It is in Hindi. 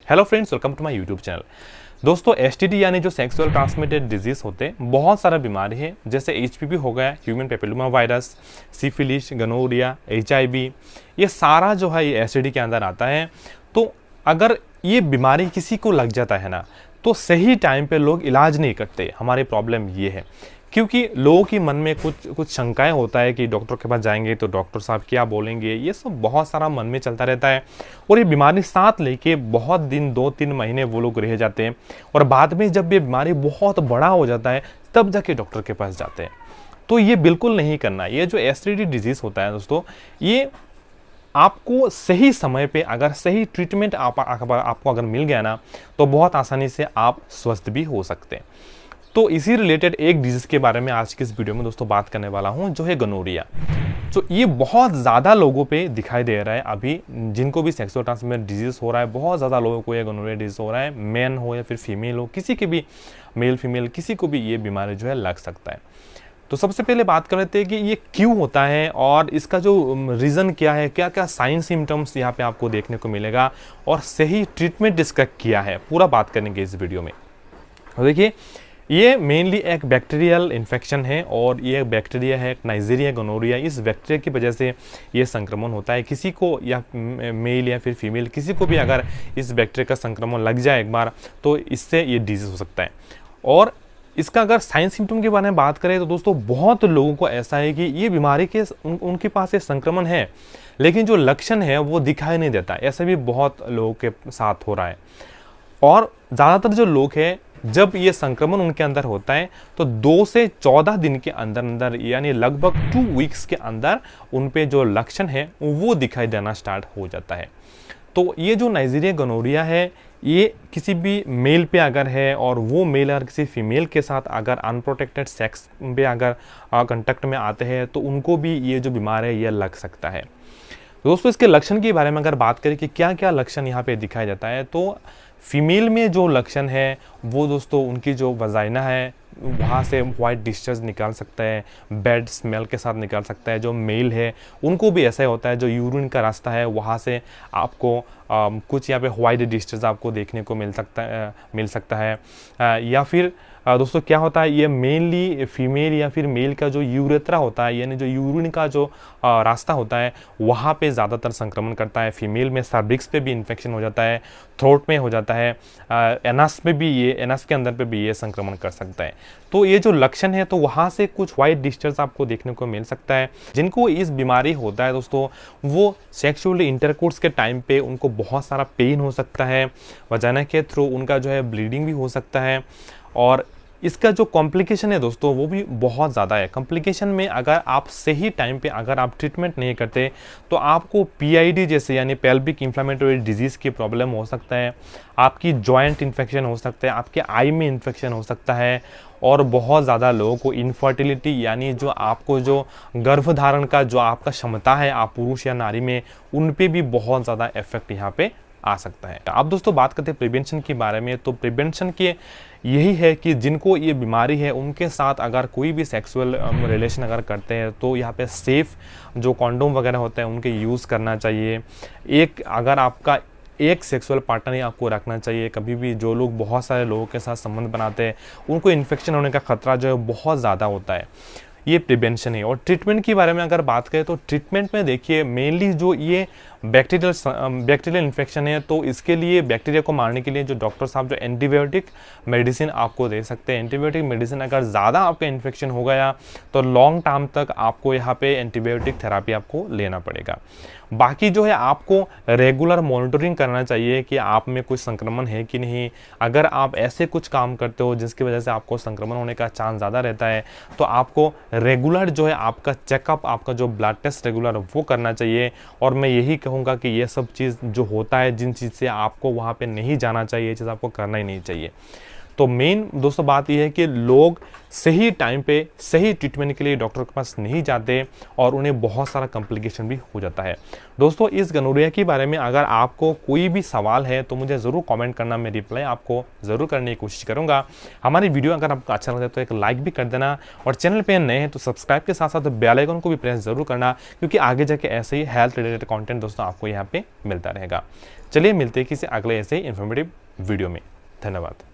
Hello friends, welcome to my YouTube channel. दोस्तों, एसटीडी यानी जो सेक्सुअल ट्रांसमिटेड डिजीज होते हैं, बहुत सारा बीमारी है जैसे एचपीवी हो गया, human papilloma virus, syphilis, gonorrhoea, HIV, ये सारा जो है ये एसटीडी के अंदर आता है। तो अगर ये बीमारी किसी को लग जाता है ना, तो सही टाइम पे लोग इलाज नहीं करते। हमारी प्रॉब्लम ये है क्योंकि लोगों की मन में कुछ शंकाएं होता है कि डॉक्टर के पास जाएंगे तो डॉक्टर साहब क्या बोलेंगे, ये सब बहुत सारा मन में चलता रहता है। और ये बीमारी साथ लेके बहुत दिन 2-3 महीने वो लोग रह जाते हैं और बाद में जब ये बीमारी बहुत बड़ा हो जाता है तब जाके डॉक्टर के पास जाते हैं। तो ये बिल्कुल नहीं करना। ये जो एसटीडी डिजीज़ होता है दोस्तों, ये आपको सही समय पे अगर सही ट्रीटमेंट आपको अगर मिल गया ना, तो बहुत आसानी से आप स्वस्थ भी हो सकते हैं। तो इसी रिलेटेड एक डिजीज़ के बारे में आज की इस वीडियो में दोस्तों बात करने वाला हूं, जो है गनोरिया। तो ये बहुत ज़्यादा लोगों पे दिखाई दे रहा है अभी, जिनको भी सेक्सुअल ट्रांसमिटेड डिजीज़ हो रहा है, बहुत ज़्यादा लोगों को ये गनोरिया डिजीज़ हो रहा है। मैन हो या फिर फीमेल हो, किसी के भी, मेल फीमेल किसी को भी ये बीमारी जो है लग सकता है। तो सबसे पहले बात कर लेते हैं कि ये क्यों होता है और इसका जो रीज़न क्या है, क्या क्या साइन सिम्टम्स यहाँ पे आपको देखने को मिलेगा और सही ट्रीटमेंट इसका क्या है, पूरा बात करेंगे इस वीडियो में। देखिए, ये मेनली एक बैक्टीरियल इन्फेक्शन है और ये बैक्टीरिया है नाइजीरिया गोनोरिया। इस बैक्टीरिया की वजह से ये संक्रमण होता है। किसी को या मेल या फिर फीमेल किसी को भी अगर इस बैक्टीरिया का संक्रमण लग जाए एक बार, तो इससे ये डिजीज़ हो सकता है। और इसका अगर साइन सिम्टम के बारे में बात करें तो दोस्तों, बहुत लोगों को ऐसा है कि ये बीमारी के उनके पास ये संक्रमण है, लेकिन जो लक्षण है वो दिखाई नहीं देता। ऐसा भी बहुत लोगों के साथ हो रहा है। और ज़्यादातर जो लोग हैं, जब ये संक्रमण उनके अंदर होता है तो 2 से 14 दिन के अंदर अंदर, यानी लगभग 2 वीक्स के अंदर उन पे जो लक्षण है वो दिखाई देना स्टार्ट हो जाता है। तो ये जो नाइजीरिया गोनोरिया है, ये किसी भी मेल पे अगर है और वो मेल अगर किसी फीमेल के साथ अगर अनप्रोटेक्टेड सेक्स पे अगर कांटेक्ट में आते हैं तो उनको भी ये जो बीमार है ये लग सकता है। दोस्तों, इसके लक्षण के बारे में अगर बात करें कि क्या क्या लक्षण यहाँ पे दिखाया जाता है, तो फीमेल में जो लक्षण है वो दोस्तों, उनकी जो वजाइना है वहाँ से वाइट डिस्चार्ज निकाल सकता है, बैड स्मेल के साथ निकाल सकता है। जो मेल है उनको भी ऐसा ही होता है, जो यूरिन का रास्ता है वहाँ से आपको कुछ यहाँ पे वाइट डिस्चार्ज आपको देखने को मिल सकता है। या फिर दोस्तों क्या होता है, ये मेनली फीमेल या फिर मेल का जो यूरेथ्रा होता है, यानी जो यूरिन का जो रास्ता होता है वहाँ पे ज़्यादातर संक्रमण करता है। फीमेल में सर्विक्स पे भी इन्फेक्शन हो जाता है, थ्रोट में हो जाता है, एनस में भी, ये एनस के अंदर पे भी ये संक्रमण कर सकता है। तो ये जो लक्षण है तो वहाँ से कुछ वाइट डिस्चार्ज आपको देखने को मिल सकता है। जिनको इस बीमारी होता है दोस्तों, वो सेक्सुअली इंटरकोर्स के टाइम पे उनको बहुत सारा पेन हो सकता है, वजाइना के थ्रू उनका जो है ब्लीडिंग भी हो सकता है। और इसका जो कॉम्प्लिकेशन है दोस्तों, वो भी बहुत ज़्यादा है। कॉम्प्लिकेशन में अगर आप सही टाइम पे अगर आप ट्रीटमेंट नहीं करते तो आपको पीआईडी जैसे यानी पेल्विक इंफ्लेमेटरी डिजीज़ की प्रॉब्लम हो सकता है, आपकी जॉइंट इन्फेक्शन हो सकता है, आपके आई में इन्फेक्शन हो सकता है। और बहुत ज़्यादा लोगों को इनफर्टिलिटी, यानी जो आपको जो गर्भधारण का जो आपका क्षमता है, आप पुरुष या नारी में, उन पे भी बहुत ज़्यादा इफेक्ट यहाँ पे आ सकता है। अब दोस्तों बात करते हैं प्रिवेंशन के बारे में। तो प्रिवेंशन के यही है कि जिनको ये बीमारी है उनके साथ अगर कोई भी सेक्सुअल रिलेशन अगर करते हैं तो यहाँ पे सेफ जो कॉन्डोम वगैरह होते हैं उनके यूज़ करना चाहिए। अगर आपका एक सेक्सुअल पार्टनर ही आपको रखना चाहिए। कभी भी जो लोग बहुत सारे लोगों के साथ संबंध बनाते हैं उनको इन्फेक्शन होने का खतरा जो है बहुत ज़्यादा होता है। ये प्रिवेंशन है। और ट्रीटमेंट के बारे में अगर बात करें तो ट्रीटमेंट में देखिए, मेनली जो ये बैक्टीरियल इन्फेक्शन है तो इसके लिए, बैक्टीरिया को मारने के लिए जो डॉक्टर साहब जो एंटीबायोटिक मेडिसिन आपको दे सकते हैं। एंटीबायोटिक मेडिसिन अगर ज़्यादा आपका इन्फेक्शन हो गया तो लॉन्ग टर्म तक आपको यहाँ पे एंटीबायोटिक थेरापी आपको लेना पड़ेगा। बाकी जो है आपको रेगुलर मॉनिटरिंग करना चाहिए कि आप में कुछ संक्रमण है कि नहीं। अगर आप ऐसे कुछ काम करते हो जिसकी वजह से आपको संक्रमण होने का चांस ज़्यादा रहता है तो आपको रेगुलर जो है आपका चेकअप, आपका जो ब्लड टेस्ट रेगुलर वो करना चाहिए। और मैं यही कहूँगा कि ये सब चीज़ जो होता है, जिन चीज़ से आपको वहाँ पे नहीं जाना चाहिए, ये चीज़ आपको करना ही नहीं चाहिए। तो मेन दोस्तों बात यह है कि लोग सही टाइम पे सही ट्रीटमेंट के लिए डॉक्टर के पास नहीं जाते और उन्हें बहुत सारा कॉम्प्लिकेशन भी हो जाता है। दोस्तों इस गनोरिया के बारे में अगर आपको कोई भी सवाल है तो मुझे ज़रूर कमेंट करना, मैं रिप्लाई आपको ज़रूर करने की कोशिश करूंगा। हमारी वीडियो अगर आपको अच्छा लगे तो एक लाइक भी कर देना, और चैनल पे नए हैं तो सब्सक्राइब के साथ साथ बेल आइकन को भी प्रेस जरूर करना, क्योंकि आगे जाके ऐसे ही हेल्थ रिलेटेड कंटेंट दोस्तों आपको यहाँ पे मिलता रहेगा। चलिए मिलते हैं किसी अगले ऐसे ही इन्फॉर्मेटिव वीडियो में। धन्यवाद।